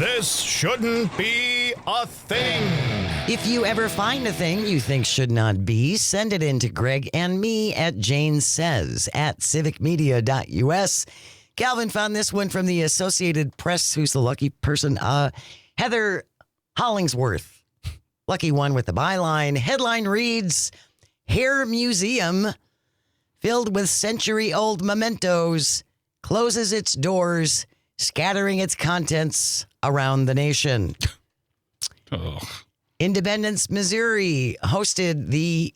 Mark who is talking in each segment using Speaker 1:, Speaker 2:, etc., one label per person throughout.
Speaker 1: This shouldn't be a thing.
Speaker 2: If you ever find a thing you think should not be, send it in to Greg and me at janesays@civicmedia.us. Calvin found this one from the Associated Press. Who's the lucky person? Heather Hollingsworth. Lucky one with the byline. Headline reads, Hair Museum filled with century-old mementos closes its doors, scattering its contents around the nation.
Speaker 3: Ugh.
Speaker 2: Independence, Missouri hosted the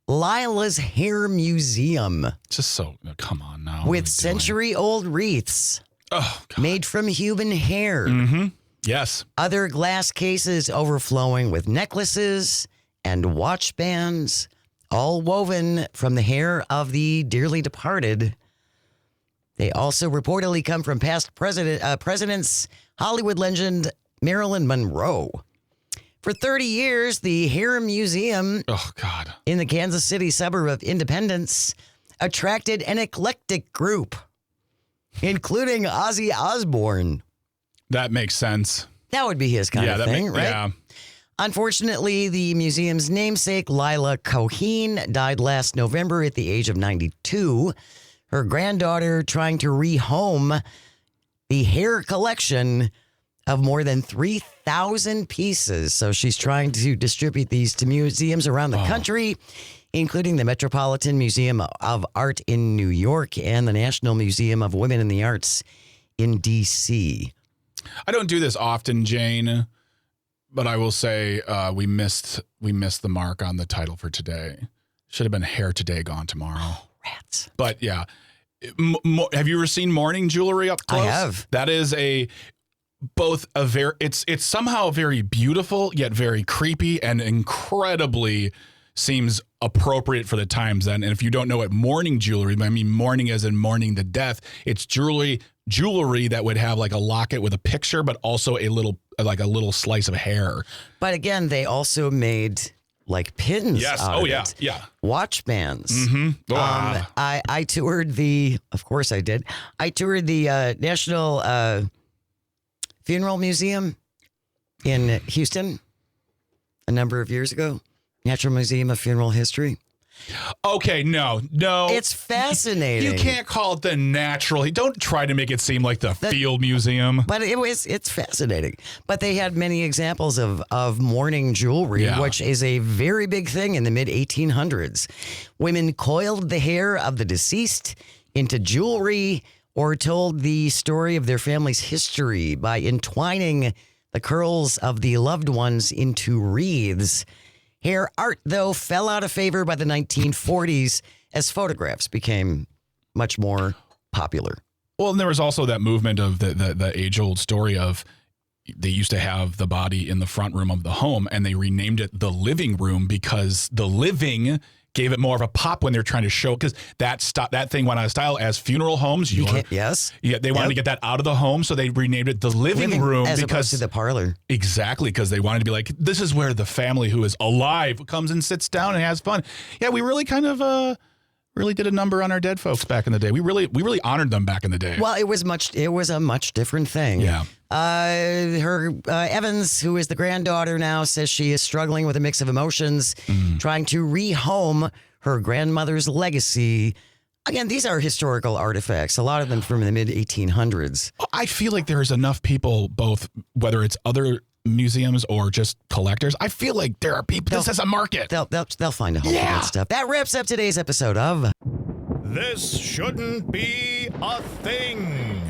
Speaker 2: Lila's Hair Museum
Speaker 3: Just so, come on now.
Speaker 2: with century-old wreaths
Speaker 3: Oh, God.
Speaker 2: made from human hair.
Speaker 3: Mm-hmm. Yes.
Speaker 2: Other glass cases overflowing with necklaces and watch bands, all woven from the hair of the dearly departed. They also reportedly come from past presidents, Hollywood legend Marilyn Monroe. For 30 years, the Hair Museum
Speaker 3: Oh, God.
Speaker 2: in the Kansas City suburb of Independence attracted an eclectic group, including Ozzy Osbourne.
Speaker 3: That makes sense.
Speaker 2: That would be his kind of thing, right?
Speaker 3: Yeah.
Speaker 2: Unfortunately, the museum's namesake, Lila Coheen, died last November at the age of 92. Her granddaughter trying to rehome the hair collection of more than 3,000 pieces. So she's trying to distribute these to museums around the country, including the Metropolitan Museum of Art in New York and the National Museum of Women in the Arts in D.C.
Speaker 3: I don't do this often, Jane, but I will say we missed the mark on the title for today. Should have been Hair Today, Gone Tomorrow.
Speaker 2: Rats.
Speaker 3: But yeah, have you ever seen morning jewelry up close?
Speaker 2: I have.
Speaker 3: That is it's somehow very beautiful yet very creepy and incredibly seems appropriate for the times then. And if you don't know what mourning jewelry, I mean mourning as in mourning the death, it's jewelry that would have like a locket with a picture, but also a little slice of hair.
Speaker 2: But again, they also made like pins.
Speaker 3: Yes.
Speaker 2: Out
Speaker 3: Oh
Speaker 2: of
Speaker 3: yeah.
Speaker 2: it.
Speaker 3: Yeah.
Speaker 2: Watch bands.
Speaker 3: Mm-hmm.
Speaker 2: I toured of course I did. I toured the National Funeral Museum in Houston a number of years ago. Natural Museum of Funeral History.
Speaker 3: Okay, no.
Speaker 2: It's fascinating.
Speaker 3: You can't call it the natural. Don't try to make it seem like the Field Museum.
Speaker 2: But it's fascinating. But they had many examples of mourning jewelry, which is a very big thing in the mid-1800s. Women coiled the hair of the deceased into jewelry or told the story of their family's history by entwining the curls of the loved ones into wreaths. Hair art, though, fell out of favor by the 1940s as photographs became much more popular.
Speaker 3: Well, and there was also that movement of the age-old story of they used to have the body in the front room of the home, and they renamed it the living room because the living gave it more of a pop when they're trying to show, because that thing went out of style as funeral homes.
Speaker 2: Yes.
Speaker 3: Yeah, they wanted to get that out of the home, so they renamed it the living room
Speaker 2: as
Speaker 3: because
Speaker 2: opposed to the parlor.
Speaker 3: Exactly, because they wanted to be like, this is where the family who is alive comes and sits down and has fun. Yeah, we really kind of really did a number on our dead folks back in the day. We really honored them back in the day.
Speaker 2: Well, it was a much different thing.
Speaker 3: Yeah.
Speaker 2: Her Evans, who is the granddaughter now, says she is struggling with a mix of emotions, trying to rehome her grandmother's legacy. Again, these are historical artifacts, a lot of them from the mid-1800s.
Speaker 3: I feel like there's enough people, both whether it's other museums or just collectors. I feel like there are people. This is a market.
Speaker 2: They'll find a home for that stuff. That wraps up today's episode of
Speaker 1: This shouldn't be a thing.